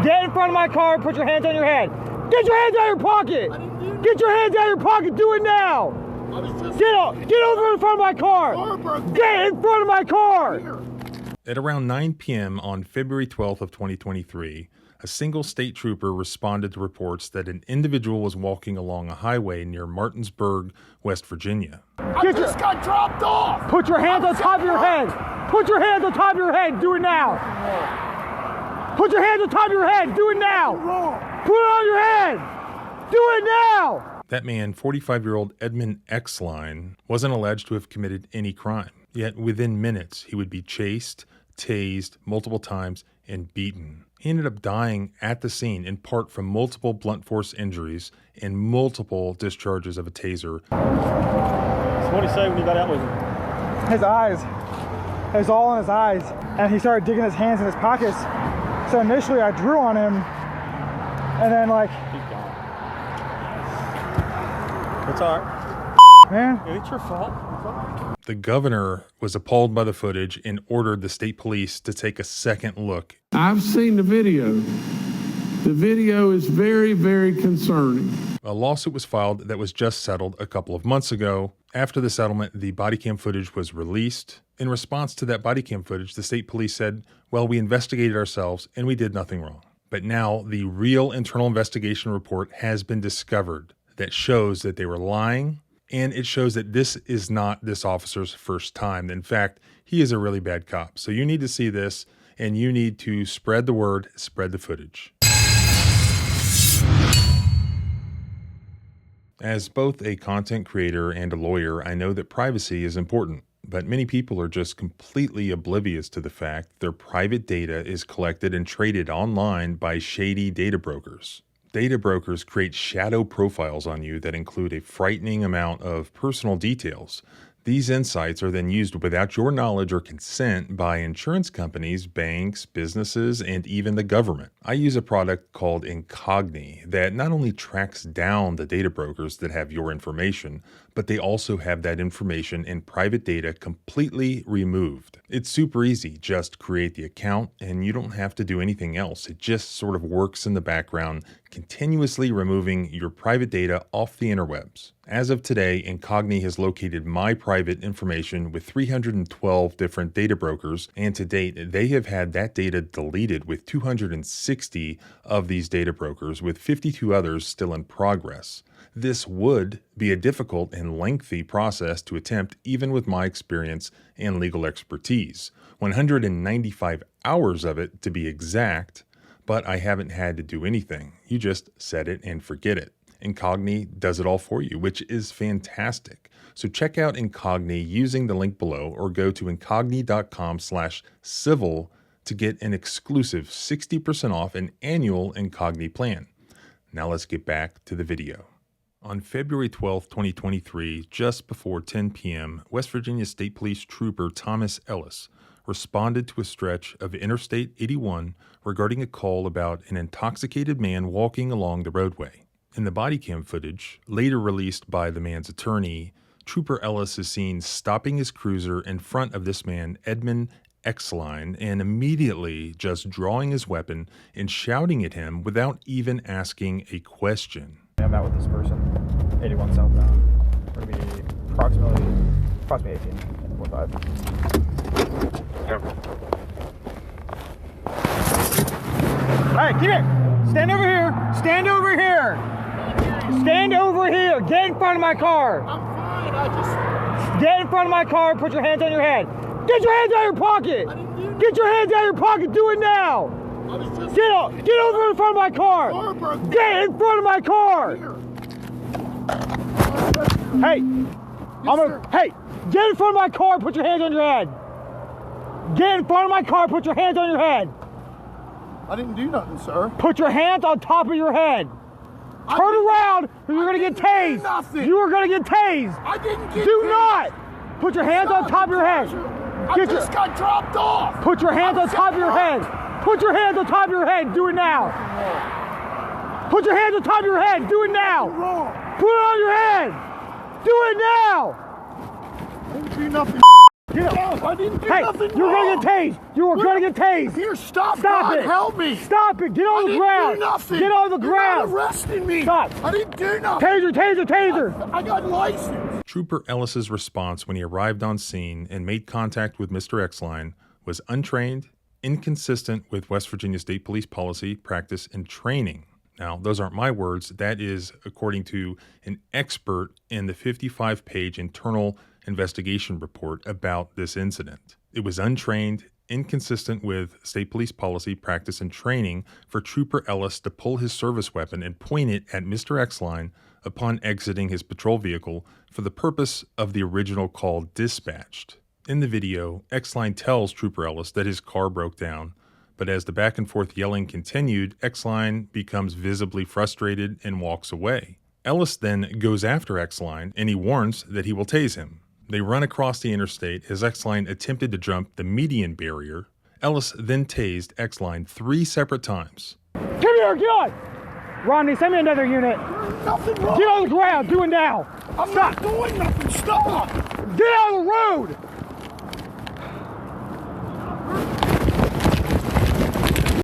Get in front of my car, put your hands on your head. Get your hands out of your pocket. Get your hands out of your pocket, do it now. Get over in front of my car. Get in front of my car. At around 9 p.m. on February 12th of 2023, a single state trooper responded to reports that an individual was walking along a highway near Martinsburg, West Virginia. I just got dropped off. Put your hands on top of your head. Put your hands on top of your head. Do it now. Put your hands on top of your head. Do it now. Put it on your head. Do it now. That man, 45-year-old Edmund Exline, wasn't alleged to have committed any crime. Yet within minutes, he would be chased, tased multiple times, and beaten. He ended up dying at the scene in part from multiple blunt force injuries and multiple discharges of a taser. So what did he say when he got out with him? His eyes. It was all in his eyes. And he started digging his hands in his pockets. So initially I drew on him. And then like... He's gone. It's all right. Man. It's your fault. The governor was appalled by the footage and ordered the state police to take a second look. I've seen the video. The video is very, very concerning. A lawsuit was filed that was just settled a couple of months ago. After the settlement, the body cam footage was released. In response to that body cam footage, the state police said, well, we investigated ourselves and we did nothing wrong. But now the real internal investigation report has been discovered that shows that they were lying. And it shows that this is not this officer's first time. In fact, he is a really bad cop. So you need to see this, and you need to spread the word, spread the footage. As both a content creator and a lawyer, I know that privacy is important, but many people are just completely oblivious to the fact their private data is collected and traded online by shady data brokers. Data brokers create shadow profiles on you that include a frightening amount of personal details. These insights are then used without your knowledge or consent by insurance companies, banks, businesses, and even the government. I use a product called Incogni that not only tracks down the data brokers that have your information, but they also have that information and private data completely removed. It's super easy. Just create the account and you don't have to do anything else. It just sort of works in the background, continuously removing your private data off the interwebs. As of today, Incogni has located my private information with 312 different data brokers, and to date, they have had that data deleted with 260 of these data brokers, with 52 others still in progress. This would be a difficult and lengthy process to attempt, even with my experience and legal expertise. 195 hours of it, to be exact, but I haven't had to do anything. You just set it and forget it. Incogni does it all for you, which is fantastic. So check out Incogni using the link below or go to incogni.com/civil to get an exclusive 60% off an annual Incogni plan. Now let's get back to the video. On February 12, 2023, just before 10 p.m., West Virginia State Police Trooper Thomas Ellis responded to a stretch of Interstate 81 regarding a call about an intoxicated man walking along the roadway. In the body cam footage, later released by the man's attorney, Trooper Ellis is seen stopping his cruiser in front of this man, Edmund Exline, and immediately just drawing his weapon and shouting at him without even asking a question. I'm out with this person, 81 southbound. We're going to be approximately 18 and 45. All right, get it. Stand over here. Stand over here. Stand over here. Get in front of my car. I'm fine. I just... Get in front of my car. Put your hands on your head. Get your hands out of your pocket. Get your hands out of your pocket. Do it now. Get over in front of my car. Get in front of my car. Hey, hey, get in front of my car. Put your hands on your head. Get in front of my car. Put your hands on your head. I didn't do nothing, sir. Put your hands on top of your head. Turn around, or you're gonna get tased. You are gonna get tased. I didn't get Do not put your hands on top of your head. I just got dropped off. Put your hands on top of your head. Put your hands on top of your head. Do it now. Put your hands on top of your head. Do it now. Put it on your head. Do it now. I didn't do nothing. Get up. No, I didn't do Hey, nothing you're wrong. gonna get tased. You are gonna get tased. Here, stop. Stop God, it. help me. Stop it. Get on the ground. I didn't do nothing. Get on the You're ground. not arresting me. Stop. I didn't do nothing. Taser, taser, taser. I got license. Trooper Ellis's response when he arrived on scene and made contact with Mr. Exline was untrained, inconsistent with West Virginia State Police policy, practice, and training. Now, those aren't my words. That is according to an expert in the 55-page internal investigation report about this incident. It was untrained, inconsistent with state police policy, practice, and training for Trooper Ellis to pull his service weapon and point it at Mr. Exline upon exiting his patrol vehicle for the purpose of the original call dispatched. In the video, Exline tells Trooper Ellis that his car broke down, but as the back and forth yelling continued, Exline becomes visibly frustrated and walks away. Ellis then goes after Exline and he warns that he will tase him. They run across the interstate as Exline attempted to jump the median barrier. Ellis then tased Exline 3 separate times. Come here, get on. Rodney, send me another unit. Nothing wrong. Get on the ground. Do it now. I'm not doing nothing. Stop. Get out of the road.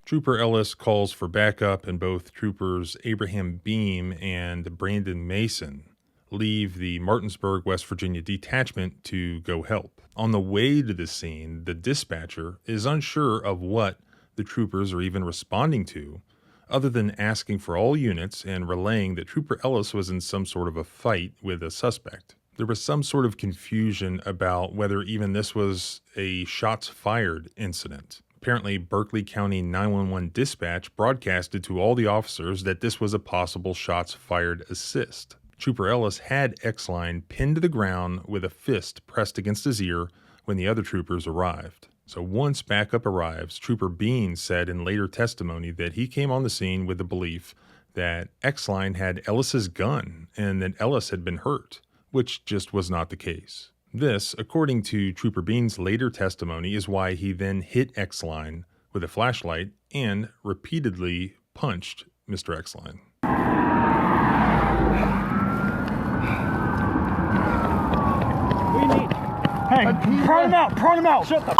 Trooper Ellis calls for backup, and both troopers Abraham Beam and Brandon Mason leave the Martinsburg, West Virginia detachment to go help. On the way to the scene, the dispatcher is unsure of what the troopers are even responding to, other than asking for all units and relaying that Trooper Ellis was in some sort of a fight with a suspect. There was some sort of confusion about whether even this was a shots fired incident. Apparently, Berkeley County 911 dispatch broadcasted to all the officers that this was a possible shots fired assist. Trooper Ellis had Exline pinned to the ground with a fist pressed against his ear when the other troopers arrived. So once backup arrives, Trooper Bean said in later testimony that he came on the scene with the belief that Exline had Ellis's gun and that Ellis had been hurt, which just was not the case. This, according to Trooper Bean's later testimony, is why he then hit Exline with a flashlight and repeatedly punched Mr. Exline. What do you need? Hey, prod him out. Prod him out. Shut the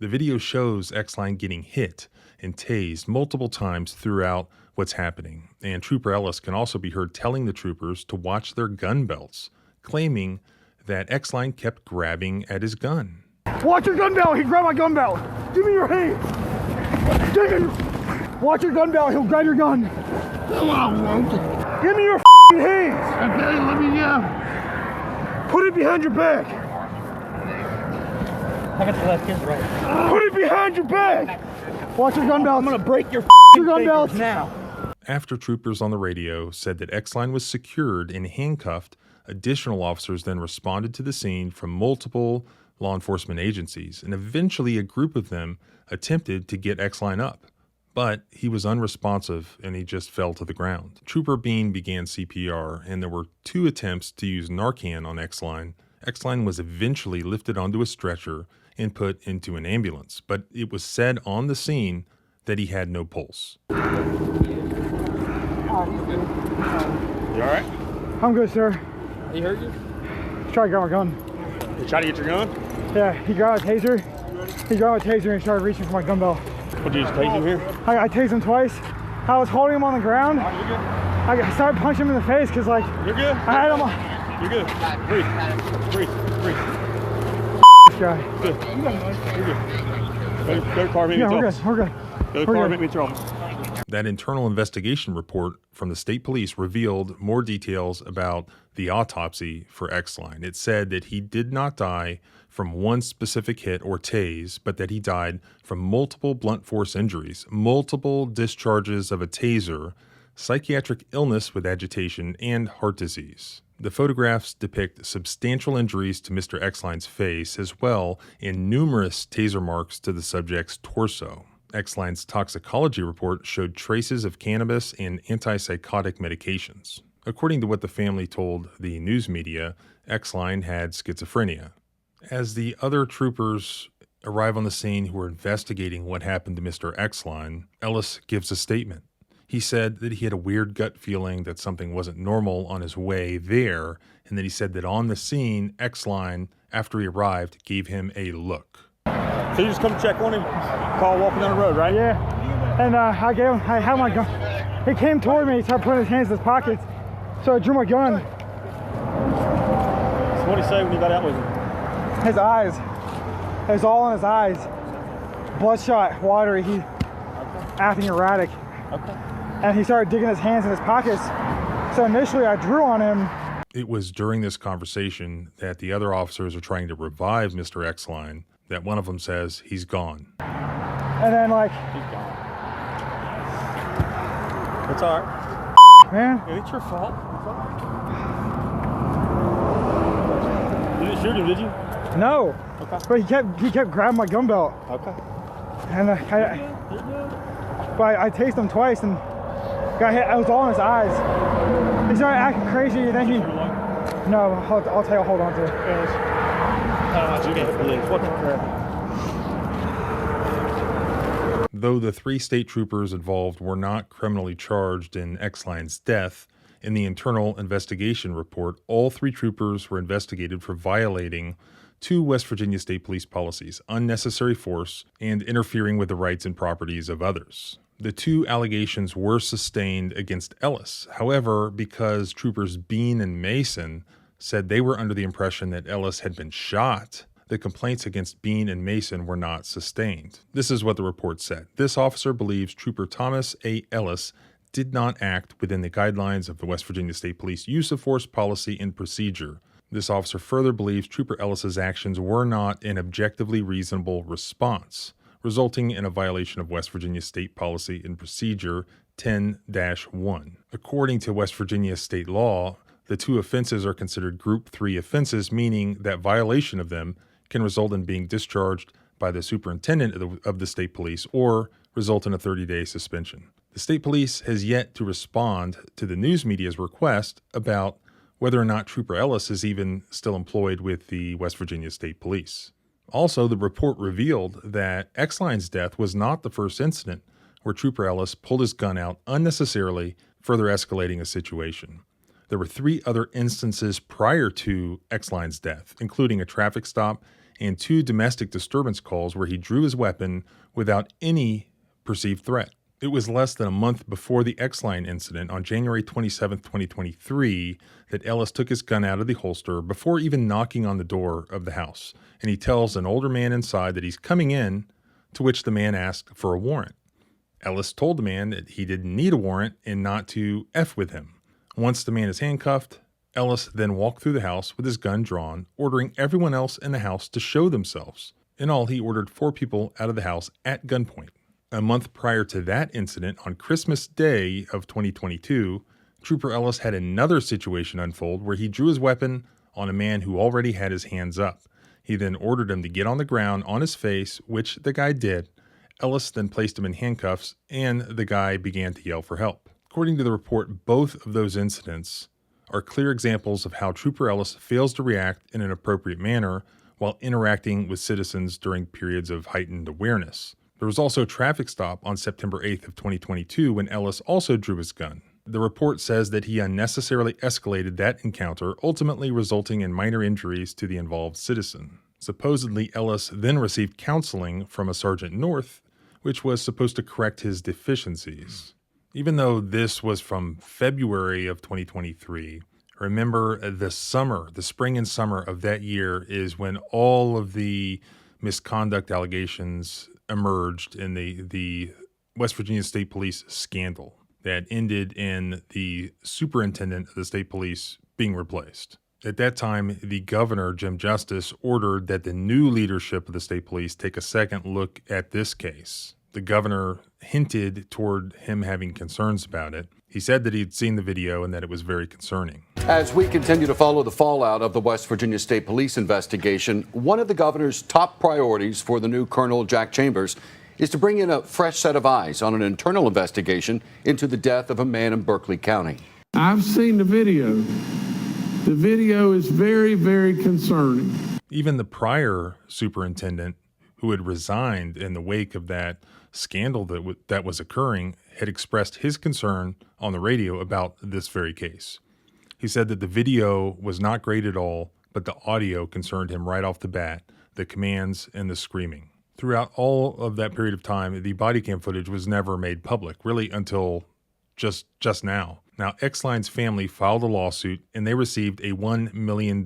The video shows Exline getting hit and tased multiple times throughout what's happening, and Trooper Ellis can also be heard telling the troopers to watch their gun belts, claiming that Exline kept grabbing at his gun. Watch your gun belt. He grabbed my gun belt. Give me your hands. Give me. Watch your gun belt. He'll grab your gun. No, I won't. Give me your hands. Okay, let me Put it behind your back. I got the left his right. Put it behind your back. Watch your gun belt. I'm gonna break your gun belt now. After troopers on the radio said that Exline was secured and handcuffed, additional officers then responded to the scene from multiple law enforcement agencies, and eventually a group of them attempted to get Exline up. But he was unresponsive and he just fell to the ground. Trooper Bean began CPR, and there were 2 attempts to use Narcan on Exline. Exline was eventually lifted onto a stretcher and put into an ambulance, but it was said on the scene that he had no pulse. You alright? I'm good, sir. He hurt you? He's trying to grab my gun. You try to get your gun? Yeah, he grabbed a taser. He grabbed a taser and started reaching for my gun belt. What, did you just tase him here? I tased him twice. I was holding him on the ground. You're good? I started punching him in the face because, like, You're good? I had him on. You're good. Breathe. This guy. Good. You're good. Go to car, meet me Yeah, at the we're office. good. We're good. Go to We're car, good. meet me at your office. That internal investigation report from the state police revealed more details about the autopsy for Exline. It said that he did not die from one specific hit or tase, but that he died from multiple blunt force injuries, multiple discharges of a taser, psychiatric illness with agitation, and heart disease. The photographs depict substantial injuries to Mr. Exline's face, as well as numerous taser marks to the subject's torso. Exline's toxicology report showed traces of cannabis and antipsychotic medications. According to what the family told the news media, Exline had schizophrenia. As the other troopers arrive on the scene who are investigating what happened to Mr. Exline, Ellis gives a statement. He said that he had a weird gut feeling that something wasn't normal on his way there, and that he said that on the scene, X-Line, after he arrived, gave him a look. So you just come check on him, call walking down the road, right? Yeah. And I had my gun. He came toward me, he started putting his hands in his pockets. So I drew my gun. So what did he say when you got out with him? His eyes. It was all in his eyes. Bloodshot, watery. He acting erratic. Okay. And he started digging his hands in his pockets. So initially I drew on him. It was during this conversation that the other officers are trying to revive Mr. X-Line that one of them says he's gone. And then like, He's gone. It's all right. man, It ain't your fault. You didn't shoot him, did you? no. Okay. But he kept grabbing my gun belt. Okay. And but I tased him twice and got hit. I was all in his eyes. He started acting crazy, and then he. No, I'll tell you. Hold on to it. What the crap? Though the 3 state troopers involved were not criminally charged in X-Line's death, in the internal investigation report, all 3 troopers were investigated for violating 2 West Virginia State Police policies: unnecessary force and interfering with the rights and properties of others. The 2 allegations were sustained against Ellis. However, because troopers Bean and Mason said they were under the impression that Ellis had been shot, the complaints against Bean and Mason were not sustained. This is what the report said. This officer believes Trooper Thomas A. Ellis did not act within the guidelines of the West Virginia State Police use of force policy and procedure. This officer further believes Trooper Ellis's actions were not an objectively reasonable response, resulting in a violation of West Virginia State Policy and Procedure 10-1. According to West Virginia state law, the 2 offenses are considered Group 3 offenses, meaning that violation of them can result in being discharged by the superintendent of the state police or result in a 30-day suspension. The state police has yet to respond to the news media's request about whether or not Trooper Ellis is even still employed with the West Virginia State Police. Also, the report revealed that X-Line's death was not the first incident where Trooper Ellis pulled his gun out unnecessarily, further escalating a situation. There were 3 other instances prior to X-Line's death, including a traffic stop and 2 domestic disturbance calls where he drew his weapon without any perceived threat. It was less than a month before the X-Line incident on January 27, 2023, that Ellis took his gun out of the holster before even knocking on the door of the house, and he tells an older man inside that he's coming in, to which the man asked for a warrant. Ellis told the man that he didn't need a warrant and not to F with him. Once the man is handcuffed, Ellis then walked through the house with his gun drawn, ordering everyone else in the house to show themselves. In all, he ordered 4 people out of the house at gunpoint. A month prior to that incident, on Christmas Day of 2022, Trooper Ellis had another situation unfold where he drew his weapon on a man who already had his hands up. He then ordered him to get on the ground on his face, which the guy did. Ellis then placed him in handcuffs, and the guy began to yell for help. According to the report, both of those incidents are clear examples of how Trooper Ellis fails to react in an appropriate manner while interacting with citizens during periods of heightened awareness. There was also a traffic stop on September 8th of 2022 when Ellis also drew his gun. The report says that he unnecessarily escalated that encounter, ultimately resulting in minor injuries to the involved citizen. Supposedly, Ellis then received counseling from a Sergeant North, which was supposed to correct his deficiencies. Even though this was from February of 2023, remember the spring and summer of that year is when all of the misconduct allegations emerged in the West Virginia State Police scandal that ended in the superintendent of the state police being replaced. At that time, the governor, Jim Justice, ordered that the new leadership of the state police take a second look at this case. The governor hinted toward him having concerns about it. He said that he'd seen the video and that it was very concerning. As we continue to follow the fallout of the West Virginia State Police investigation, one of the governor's top priorities for the new Colonel Jack Chambers is to bring in a fresh set of eyes on an internal investigation into the death of a man in Berkeley County. I've seen the video. The video is very, very concerning. Even the prior superintendent, who who had resigned in the wake of that scandal that was occurring, had expressed his concern on the radio about this very case. He said that the video was not great at all, but the audio concerned him right off the bat, the commands and the screaming. Throughout all of that period of time, the body cam footage was never made public, really until just now. Now, X-Line's family filed a lawsuit, and they received a $1 million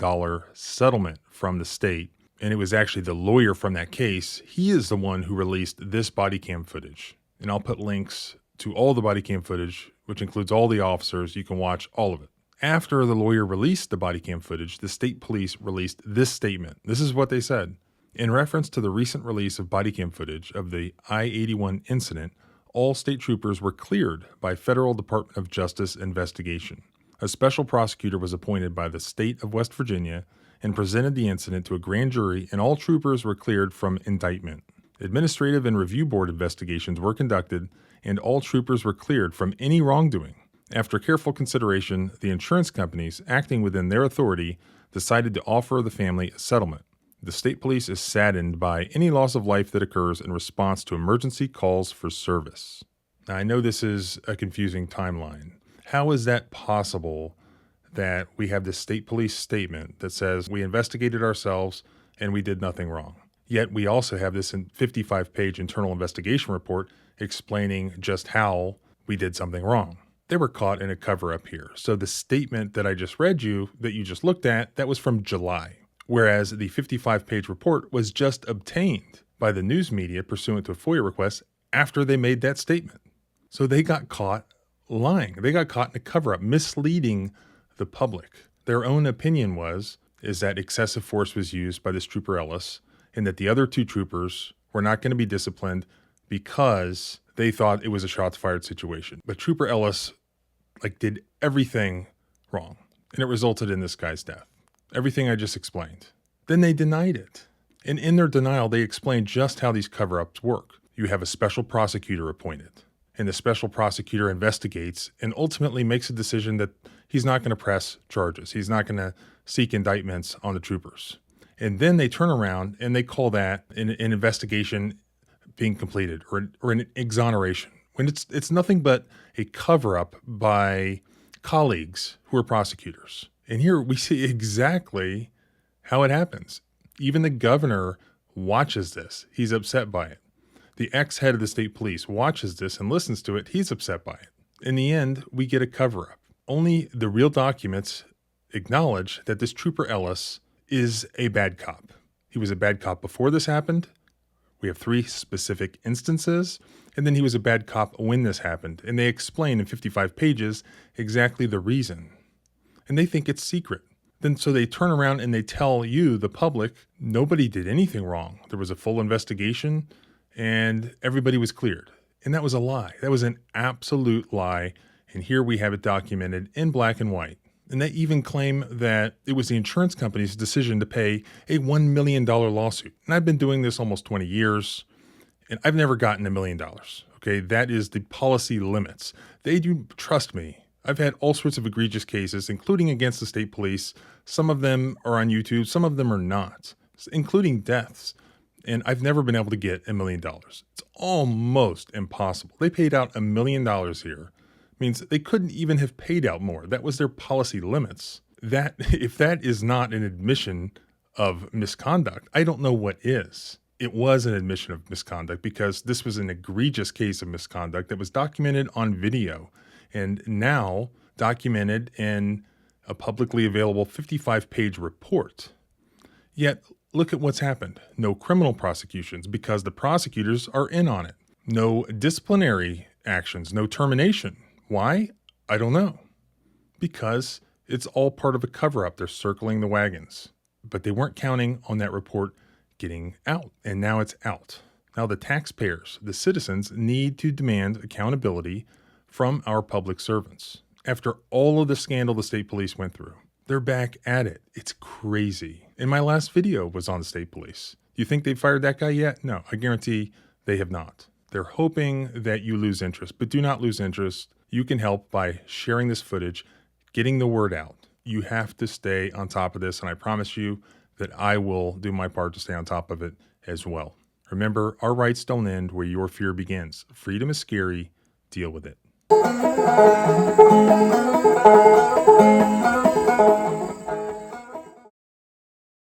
settlement from the state. And it was actually the lawyer from that case. He is the one who released this body cam footage. And I'll put links to all the body cam footage, which includes all the officers. You can watch all of it. After the lawyer released the body cam footage, the state police released this statement. This is what they said. In reference to the recent release of body cam footage of the I-81 incident, all state troopers were cleared by Federal Department of Justice investigation. A special prosecutor was appointed by the state of West Virginia and presented the incident to a grand jury, and all troopers were cleared from indictment. Administrative and review board investigations were conducted, and all troopers were cleared from any wrongdoing. After careful consideration, the insurance companies, acting within their authority, decided to offer the family a settlement. The state police is saddened by any loss of life that occurs in response to emergency calls for service. Now, I know this is a confusing timeline. How is that possible that we have this state police statement that says we investigated ourselves and we did nothing wrong? Yet we also have this 55-page internal investigation report explaining just how we did something wrong. They were caught in a cover-up here. So the statement that I just read you, that you just looked at, that was from July. Whereas the 55-page report was just obtained by the news media pursuant to a FOIA request after they made that statement. So they got caught lying. They got caught in a cover-up, misleading the public. Their own opinion is that excessive force was used by this Trooper Ellis, and that the other two troopers were not going to be disciplined because they thought it was a shots fired situation. But Trooper Ellis did everything wrong, and it resulted in this guy's death. Everything I just explained. Then they denied it. And in their denial, they explained just how these cover-ups work. You have a special prosecutor appointed, and the special prosecutor investigates and ultimately makes a decision that he's not going to press charges. He's not going to seek indictments on the troopers. And then they turn around and they call that an investigation being completed or an exoneration, when it's nothing but a cover-up by colleagues who are prosecutors. And here we see exactly how it happens. Even the governor watches this. He's upset by it. The ex-head of the state police watches this and listens to it. He's upset by it. In the end, we get a cover-up. Only the real documents acknowledge that this Trooper Ellis is a bad cop. He was a bad cop before this happened. We have 3 specific instances. And then he was a bad cop when this happened. And they explain in 55 pages exactly the reason. And they think it's secret. Then so they turn around and they tell you, the public, nobody did anything wrong. There was a full investigation and everybody was cleared. And that was a lie. That was an absolute lie. And here we have it documented in black and white. And they even claim that it was the insurance company's decision to pay a $1 million lawsuit. And I've been doing this almost 20 years, and I've never gotten $1 million. Okay, that is the policy limits. They do, trust me. I've had all sorts of egregious cases, including against the state police. Some of them are on YouTube. Some of them are not, including deaths. And I've never been able to get $1 million. It's almost impossible. They paid out $1 million here. Means they couldn't even have paid out more. That was their policy limits. That, if that is not an admission of misconduct, I don't know what is. It was an admission of misconduct because this was an egregious case of misconduct that was documented on video and now documented in a publicly available 55-page report. Yet, look at what's happened. No criminal prosecutions because the prosecutors are in on it. No disciplinary actions, no termination. Why? I don't know. Because it's all part of a cover-up. They're circling the wagons. But they weren't counting on that report getting out, and now it's out. Now the taxpayers, the citizens, need to demand accountability from our public servants. After all of the scandal the state police went through, they're back at it. It's crazy. And my last video was on the state police. Do you think they fired that guy yet? No, I guarantee they have not. They're hoping that you lose interest, but do not lose interest. You can help by sharing this footage, getting the word out. You have to stay on top of this, and I promise you that I will do my part to stay on top of it as well. Remember, our rights don't end where your fear begins. Freedom is scary. Deal with it.